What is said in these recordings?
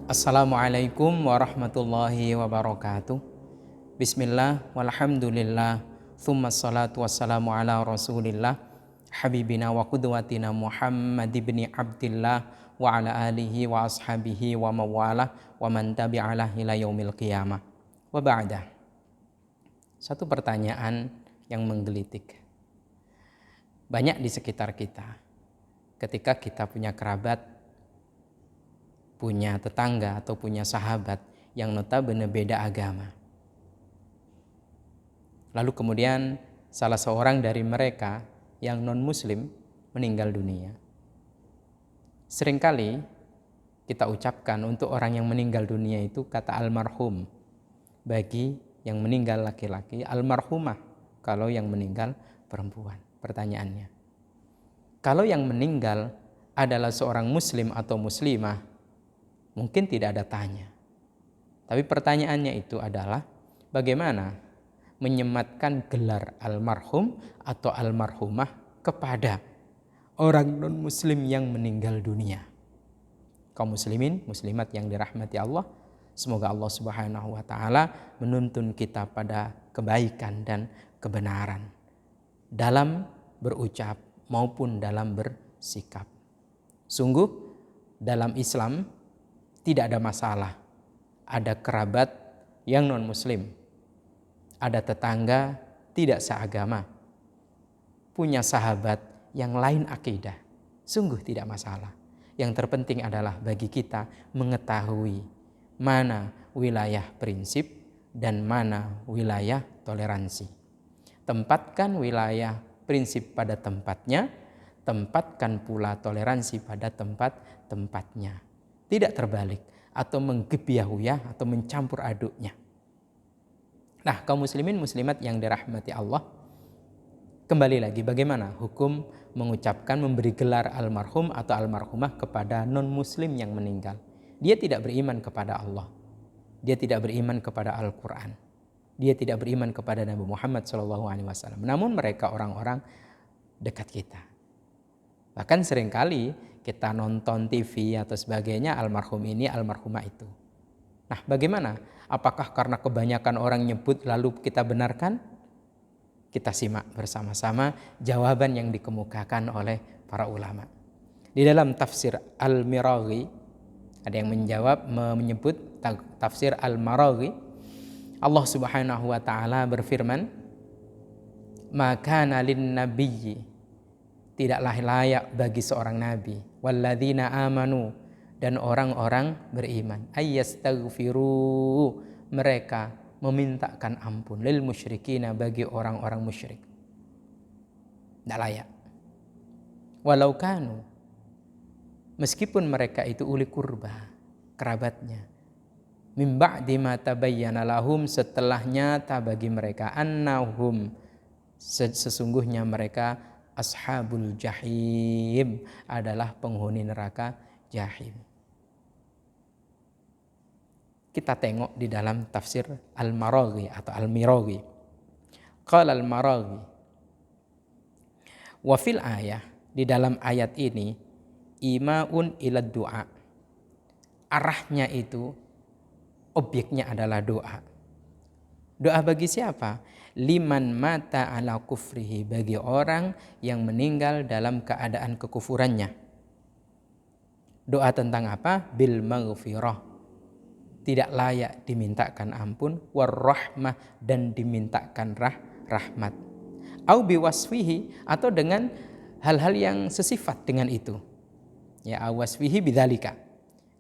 Assalamualaikum warahmatullahi wabarakatuh. Bismillah walhamdulillah. Thumma salatu wassalamu ala rasulillah habibina wa qudwatina Muhammad ibn Abdillah wa ala alihi wa ashabihi wa mawalah wa man tabi'alah ila yaumil qiyamah. Wa ba'dah. Satu pertanyaan yang menggelitik. Banyak di sekitar kita ketika kita punya kerabat, punya tetangga atau punya sahabat yang notabene beda agama. Lalu kemudian salah seorang dari mereka yang non-muslim meninggal dunia. Seringkali kita ucapkan untuk orang yang meninggal dunia itu kata almarhum. Bagi yang meninggal laki-laki, almarhumah kalau yang meninggal perempuan. Pertanyaannya, kalau yang meninggal adalah seorang muslim atau muslimah, mungkin tidak ada tanya. Tapi pertanyaannya itu adalah bagaimana menyematkan gelar almarhum atau almarhumah kepada orang non-muslim yang meninggal dunia. Kaum muslimin, muslimat yang dirahmati Allah, semoga Allah Subhanahu wa taala menuntun kita pada kebaikan dan kebenaran dalam berucap maupun dalam bersikap. Sungguh dalam Islam tidak ada masalah. Ada kerabat yang non-muslim, ada tetangga tidak seagama, punya sahabat yang lain akidah. Sungguh tidak masalah. Yang terpenting adalah bagi kita mengetahui mana wilayah prinsip dan mana wilayah toleransi. Tempatkan wilayah prinsip pada tempatnya, tempatkan pula toleransi pada tempat-tempatnya. Tidak terbalik atau menggebiahuyah atau mencampur aduknya. Nah, kaum muslimin muslimat yang dirahmati Allah, kembali lagi bagaimana hukum mengucapkan memberi gelar almarhum atau almarhumah kepada non-muslim yang meninggal. Dia tidak beriman kepada Allah. Dia tidak beriman kepada Al-Quran. Dia tidak beriman kepada Nabi Muhammad SAW. Namun mereka orang-orang dekat kita. Bahkan seringkali kita nonton TV atau sebagainya, almarhum ini, almarhumah itu. Nah, bagaimana? Apakah karena kebanyakan orang nyebut lalu kita benarkan? Kita simak bersama-sama jawaban yang dikemukakan oleh para ulama. Di dalam tafsir Al-Miraghi, ada yang menyebut tafsir Al-Maraghi, Allah Subhanahu wa taala berfirman, "Maka lin nabiyyi", tidaklah layak bagi seorang nabi, walladzina amanu, dan orang-orang beriman, ayyastaghfiru, mereka memintakan ampun, lil musyrikina, bagi orang-orang musyrik. Tidak layak. Walau kanu, meskipun mereka itu uli kurba, kerabatnya, min ba'di ma tabayyana lahum, setelah nyata bagi mereka, annahum, sesungguhnya mereka ashabul jahim, adalah penghuni neraka jahim. Kita tengok di dalam tafsir Al-Maraghi atau Al-Miraghi. Qala Al-Maraghi, wa fil ayah, di dalam ayat ini, imaun ila du'a, arahnya itu, objeknya adalah doa. Doa bagi siapa? Liman mata ala kufrihi, bagi orang yang meninggal dalam keadaan kekufurannya. Doa tentang apa? Bil maghfirah, tidak layak dimintakan ampun, warrahmah, dan dimintakan rahmat. Au biwasfihi, atau dengan hal-hal yang sesifat dengan itu. Ya, awasfihi bidzalika.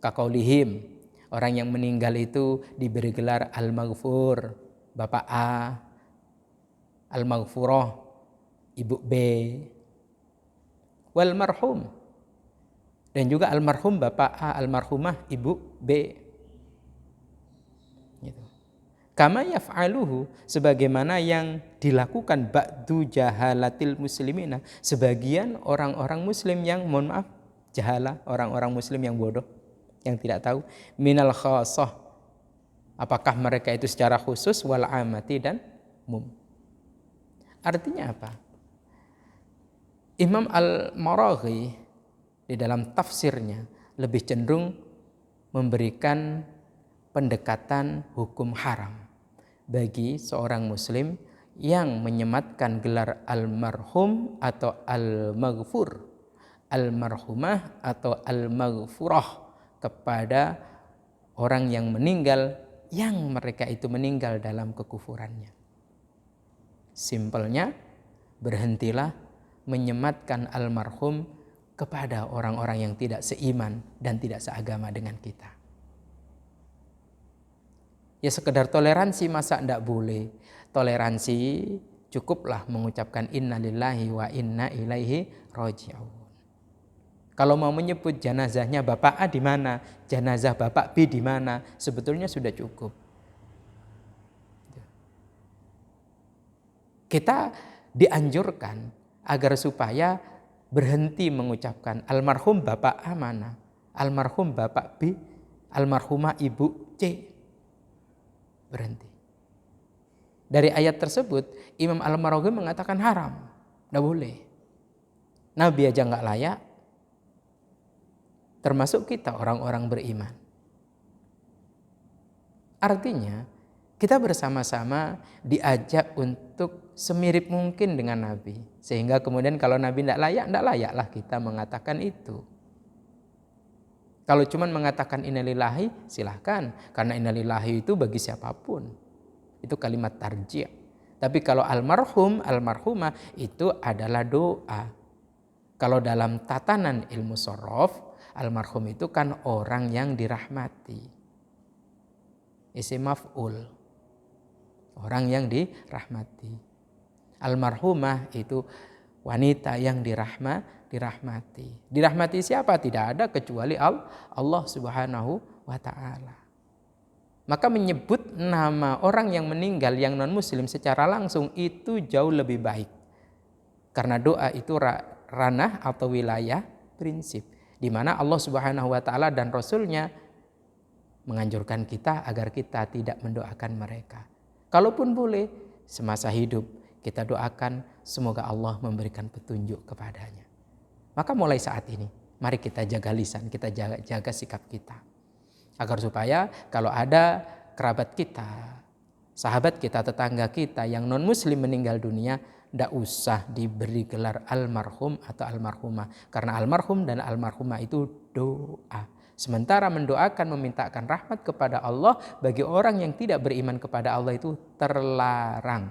Kaqaulihim, orang yang meninggal itu diberi gelar al-maghfur, Bapak A, al-maghfurah, Ibu B, wal marhum, dan juga almarhum Bapak A, almarhumah Ibu B. Gitu. Kama yaf'aluhu, sebagaimana yang dilakukan ba'du jahalatil muslimina, sebagian orang-orang muslim yang, mohon maaf, jahala, orang-orang muslim yang bodoh, yang tidak tahu, minal khassah, apakah mereka itu secara khusus, wal amati, dan umum. Artinya apa? Imam Al-Maraghi di dalam tafsirnya lebih cenderung memberikan pendekatan hukum haram bagi seorang muslim yang menyematkan gelar almarhum atau al-maghfur, almarhumah atau al-maghfurah kepada orang yang meninggal yang mereka itu meninggal dalam kekufurannya. Simpelnya, berhentilah menyematkan almarhum kepada orang-orang yang tidak seiman dan tidak seagama dengan kita. Ya sekedar toleransi, masa tidak boleh? Toleransi cukuplah mengucapkan innalillahi wa inna ilaihi raji'un. Kalau mau menyebut jenazahnya Bapak A di mana, jenazah Bapak B di mana, sebetulnya sudah cukup. Kita dianjurkan agar supaya berhenti mengucapkan almarhum Bapak A mana, almarhum Bapak B, almarhumah Ibu C. Berhenti. Dari ayat tersebut Imam Al-Maraghi mengatakan haram, tidak boleh. Nabi aja nggak layak, termasuk kita orang-orang beriman. Artinya kita bersama-sama diajak untuk semirip mungkin dengan Nabi. Sehingga kemudian kalau Nabi tidak layaklah kita mengatakan itu. Kalau cuma mengatakan innalillahi silahkan, karena innalillahi itu bagi siapapun. Itu kalimat tarjih. Tapi kalau almarhum, almarhumah itu adalah doa. Kalau dalam tatanan ilmu shorof, almarhum itu kan orang yang dirahmati. Isim maf'ul. Orang yang dirahmati. Almarhumah itu wanita yang dirahmati. Dirahmati siapa? Tidak ada kecuali Allah Subhanahu wa ta'ala. Maka menyebut nama orang yang meninggal yang non muslim secara langsung itu jauh lebih baik. Karena doa itu ranah atau wilayah prinsip, di mana Allah Subhanahu wa ta'ala dan Rasulnya menganjurkan kita agar kita tidak mendoakan mereka. Kalaupun boleh, semasa hidup kita doakan semoga Allah memberikan petunjuk kepadanya. Maka mulai saat ini, mari kita jaga lisan, kita jaga sikap kita. Agar supaya kalau ada kerabat kita, sahabat kita, tetangga kita yang non muslim meninggal dunia, tidak usah diberi gelar almarhum atau almarhumah. Karena almarhum dan almarhumah itu doa. Sementara mendoakan, memintakan rahmat kepada Allah bagi orang yang tidak beriman kepada Allah itu terlarang.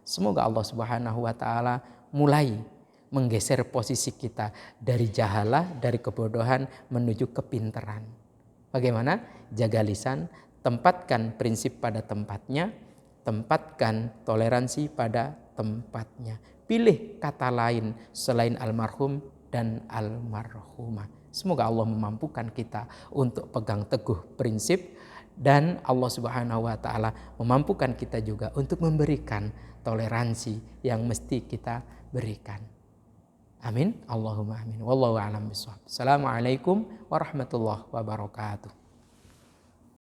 Semoga Allah Subhanahu wa ta'ala mulai menggeser posisi kita dari jahalah, dari kebodohan menuju kepintaran. Bagaimana? Jaga lisan, tempatkan prinsip pada tempatnya, tempatkan toleransi pada tempatnya. Pilih kata lain selain almarhum dan almarhumah. Semoga Allah memampukan kita untuk pegang teguh prinsip dan Allah Subhanahu wa ta'ala memampukan kita juga untuk memberikan toleransi yang mesti kita berikan. Amin. Allahumma amin. Wallahu a'lam bishawab. Assalamualaikum warahmatullahi wabarakatuh.